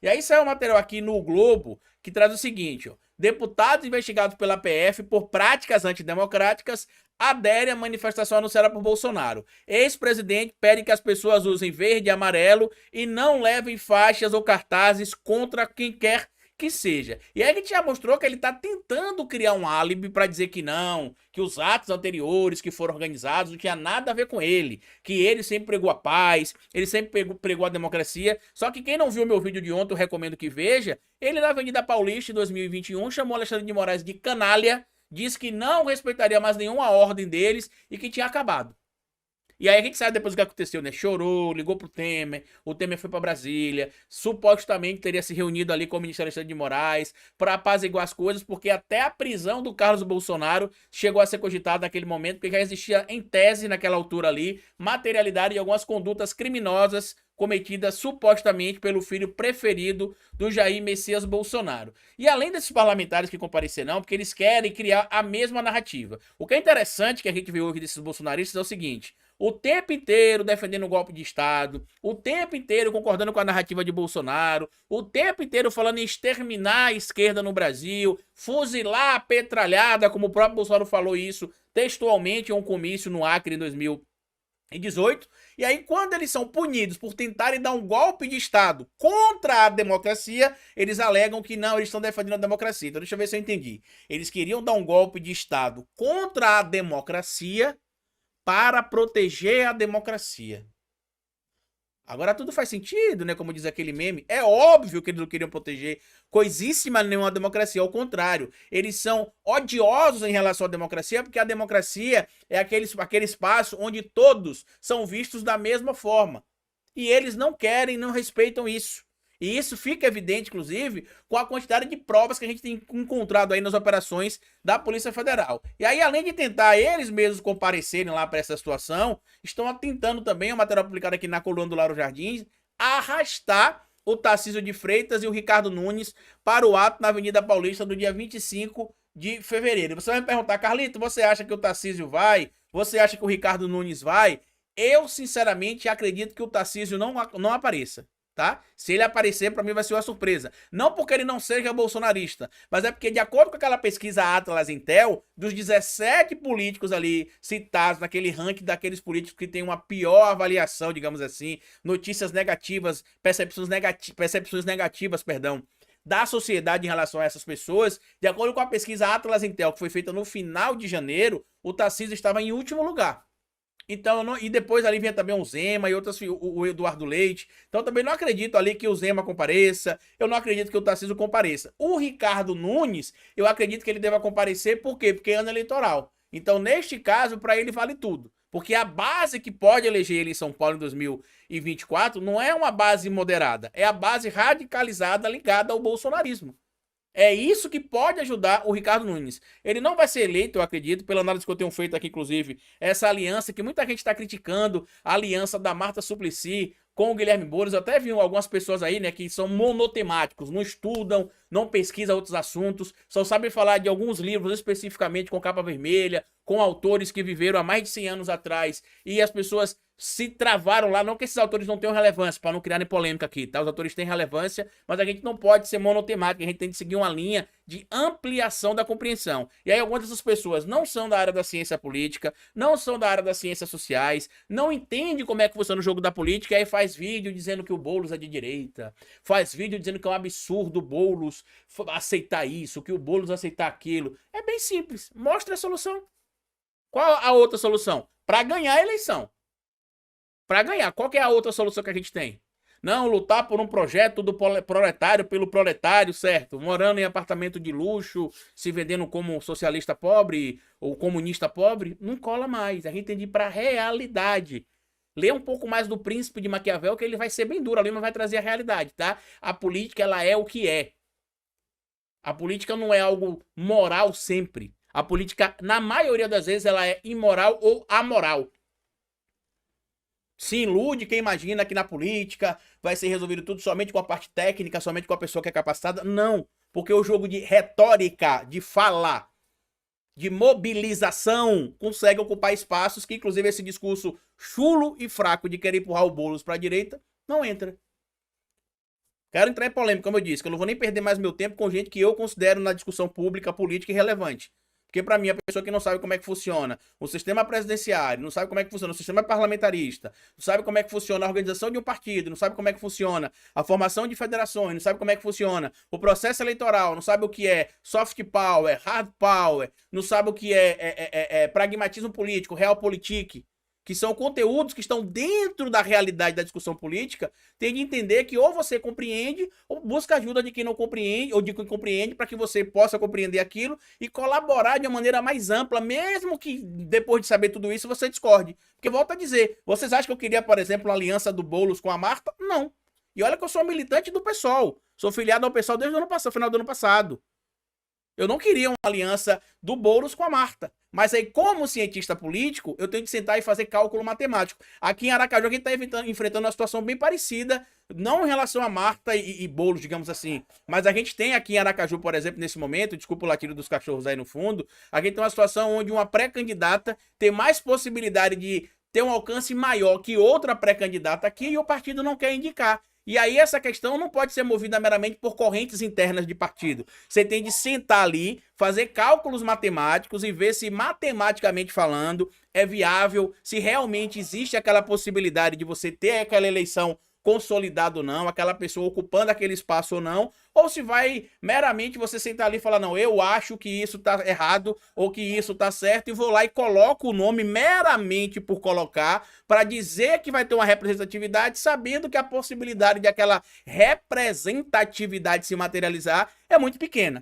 E aí saiu um material aqui no Globo que traz o seguinte, ó. Deputados investigados pela PF por práticas antidemocráticas aderem à manifestação anunciada por Bolsonaro. Ex-presidente pede que as pessoas usem verde e amarelo e não levem faixas ou cartazes contra quem quer que seja. E aí a gente já mostrou que ele está tentando criar um álibi para dizer que não, que os atos anteriores que foram organizados não tinha nada a ver com ele, que ele sempre pregou a paz, ele sempre pregou a democracia. Só que quem não viu meu vídeo de ontem, eu recomendo que veja. Ele na Avenida Paulista em 2021 chamou Alexandre de Moraes de canalha, disse que não respeitaria mais nenhuma ordem deles e que tinha acabado. E aí a gente sabe depois o que aconteceu, né? Chorou, ligou pro Temer, o Temer foi pra Brasília, supostamente teria se reunido ali com o ministro Alexandre de Moraes para apaziguar as coisas, porque até a prisão do Carlos Bolsonaro chegou a ser cogitada naquele momento, porque já existia em tese naquela altura ali materialidade de algumas condutas criminosas cometidas supostamente pelo filho preferido do Jair Messias Bolsonaro. E além desses parlamentares que comparecerão, porque eles querem criar a mesma narrativa. O que é interessante que a gente vê hoje desses bolsonaristas é o seguinte: o tempo inteiro defendendo o golpe de Estado, o tempo inteiro concordando com a narrativa de Bolsonaro, o tempo inteiro falando em exterminar a esquerda no Brasil, fuzilar a petralhada, como o próprio Bolsonaro falou isso textualmente em um comício no Acre em 2018. E aí, quando eles são punidos por tentarem dar um golpe de Estado contra a democracia, eles alegam que não, eles estão defendendo a democracia. Então, deixa eu ver se eu entendi. Eles queriam dar um golpe de Estado contra a democracia para proteger a democracia. Agora tudo faz sentido, né? Como diz aquele meme. É óbvio que eles não queriam proteger coisíssima nenhuma democracia. Ao contrário, eles são odiosos em relação à democracia, porque a democracia é aquele espaço onde todos são vistos da mesma forma. E eles não querem, não respeitam isso. E isso fica evidente, inclusive, com a quantidade de provas que a gente tem encontrado aí nas operações da Polícia Federal. E aí, além de tentar eles mesmos comparecerem lá para essa situação, estão tentando também, o material publicado aqui na coluna do Lauro Jardins, arrastar o Tarcísio de Freitas e o Ricardo Nunes para o ato na Avenida Paulista do dia 25 de fevereiro. Você vai me perguntar, Carlito, você acha que o Tarcísio vai? Você acha que o Ricardo Nunes vai? Eu, sinceramente, acredito que o Tarcísio não apareça. Tá? Se ele aparecer, para mim vai ser uma surpresa. Não porque ele não seja bolsonarista, mas é porque, de acordo com aquela pesquisa Atlas Intel, dos 17 políticos ali citados naquele ranking daqueles políticos que tem uma pior avaliação, digamos assim, notícias negativas, percepções negativas, perdão, da sociedade em relação a essas pessoas, de acordo com a pesquisa Atlas Intel, que foi feita no final de janeiro, o Tarcísio estava em último lugar. Então, e depois ali vinha também o Zema e outras, o Eduardo Leite. Então, também não acredito ali que o Zema compareça. Eu não acredito que o Tarcísio compareça. O Ricardo Nunes, eu acredito que ele deva comparecer. Por quê? Porque é ano eleitoral. Então, neste caso, para ele vale tudo. Porque a base que pode eleger ele em São Paulo em 2024 não é uma base moderada. É a base radicalizada ligada ao bolsonarismo. É isso que pode ajudar o Ricardo Nunes. Ele não vai ser eleito, eu acredito, pela análise que eu tenho feito aqui, inclusive, essa aliança que muita gente está criticando, a aliança da Marta Suplicy com o Guilherme Boulos. Eu até vi algumas pessoas aí, né, que são monotemáticos, não estudam, não pesquisam outros assuntos, só sabem falar de alguns livros especificamente com capa vermelha, com autores que viveram há mais de 100 anos atrás, e as pessoas se travaram lá, não que esses autores não tenham relevância, para não criarem polêmica aqui, tá? Os autores têm relevância, mas a gente não pode ser monotemático, a gente tem que seguir uma linha de ampliação da compreensão. E aí algumas dessas pessoas não são da área da ciência política, não são da área das ciências sociais, não entendem como é que funciona o jogo da política, e aí faz vídeo dizendo que o Boulos é de direita, faz vídeo dizendo que é um absurdo o Boulos aceitar isso, que o Boulos aceitar aquilo. É bem simples, mostra a solução. Qual a outra solução? Para ganhar a eleição. Para ganhar, qual que é a outra solução que a gente tem? Não, lutar por um projeto do proletário pelo proletário, certo? Morando em apartamento de luxo, se vendendo como socialista pobre ou comunista pobre, não cola mais. A gente tem de ir para a realidade. Lê um pouco mais do Príncipe de Maquiavel, que ele vai ser bem duro ali, mas vai trazer a realidade, tá? A política, ela é o que é. A política não é algo moral sempre. A política, na maioria das vezes, ela é imoral ou amoral. Se ilude quem imagina que na política vai ser resolvido tudo somente com a parte técnica, somente com a pessoa que é capacitada. Não, porque o jogo de retórica, de fala, de mobilização, consegue ocupar espaços que, inclusive, esse discurso chulo e fraco de querer empurrar o Boulos para a direita, não entra. quero entrar em polêmica, como eu disse, que eu não vou nem perder mais meu tempo com gente que eu considero na discussão pública, política irrelevante. Porque para mim, a pessoa que não sabe como é que funciona o sistema presidenciário, não sabe como é que funciona o sistema parlamentarista, não sabe como é que funciona a organização de um partido, não sabe como é que funciona a formação de federações, não sabe como é que funciona o processo eleitoral, não sabe o que é soft power, hard power, não sabe o que é pragmatismo político, realpolitik, que são conteúdos que estão dentro da realidade da discussão política, tem de entender que ou você compreende ou busca ajuda de quem não compreende, ou de quem compreende, para que você possa compreender aquilo e colaborar de uma maneira mais ampla, mesmo que depois de saber tudo isso você discorde. Porque volto a dizer, vocês acham que eu queria, por exemplo, uma aliança do Boulos com a Marta? Não. E olha que eu sou militante do PSOL, sou filiado ao PSOL desde o ano passado, final do ano passado. Eu não queria uma aliança do Boulos com a Marta. Mas aí, como cientista político, eu tenho que sentar e fazer cálculo matemático. Aqui em Aracaju, a gente está enfrentando uma situação bem parecida, não em relação a Marta e Boulos, digamos assim. Mas a gente tem aqui em Aracaju, por exemplo, nesse momento, desculpa o latido dos cachorros aí no fundo, a gente tem uma situação onde uma pré-candidata tem mais possibilidade de ter um alcance maior que outra pré-candidata aqui e o partido não quer indicar. E aí essa questão não pode ser movida meramente por correntes internas de partido. Você tem de sentar ali, fazer cálculos matemáticos e ver se matematicamente falando é viável, se realmente existe aquela possibilidade de você ter aquela eleição consolidada ou não, aquela pessoa ocupando aquele espaço ou não, ou se vai meramente você sentar ali e falar, não, eu acho que isso tá errado ou que isso tá certo e vou lá e coloco o nome meramente por colocar para dizer que vai ter uma representatividade, sabendo que a possibilidade de aquela representatividade se materializar é muito pequena.